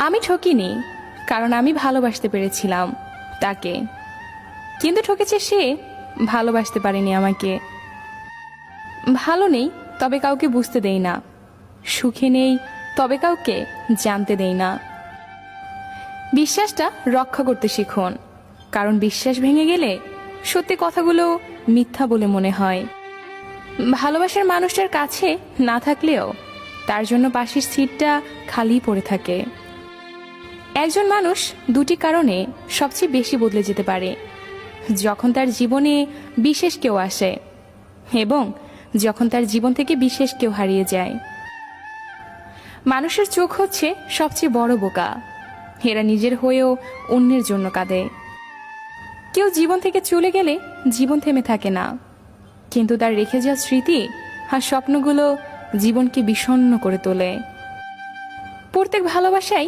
আমি ঠকিনি, কারণ আমি ভালোবাসতে পেরেছিলাম তাকে, কিন্তু ঠকেছে সে ভালোবাসতে পারেনি আমাকে। ভালো নেই তবে কাউকে বুঝতে দেই না, সুখে নেই তবে কাউকে জানতে দেই না। বিশ্বাসটা রক্ষা করতে শিখুন, কারণ বিশ্বাস ভেঙে গেলে সত্যি কথাগুলো মিথ্যা বলে মনে হয়। ভালোবাসার মানুষটার কাছে না থাকলেও তার জন্য পাশের সিটটা খালি পড়ে থাকে। একজন মানুষ দুটি কারণে সবচেয়ে বেশি বদলে যেতে পারে: যখন তার জীবনে বিশেষ কেউ আসে এবং যখন তার জীবন থেকে বিশেষ কেউ হারিয়ে যায়। মানুষের চোখ হচ্ছে সবচেয়ে বড় বোকা, এরা নিজের হয়েও অন্যের জন্য কাঁদে। কেউ জীবন থেকে চলে গেলে জীবন থেমে থাকে না, কিন্তু তার রেখে যাওয়া স্মৃতি আর স্বপ্নগুলো জীবনকে বিষণ্ণ করে তোলে। প্রত্যেক ভালোবাসাই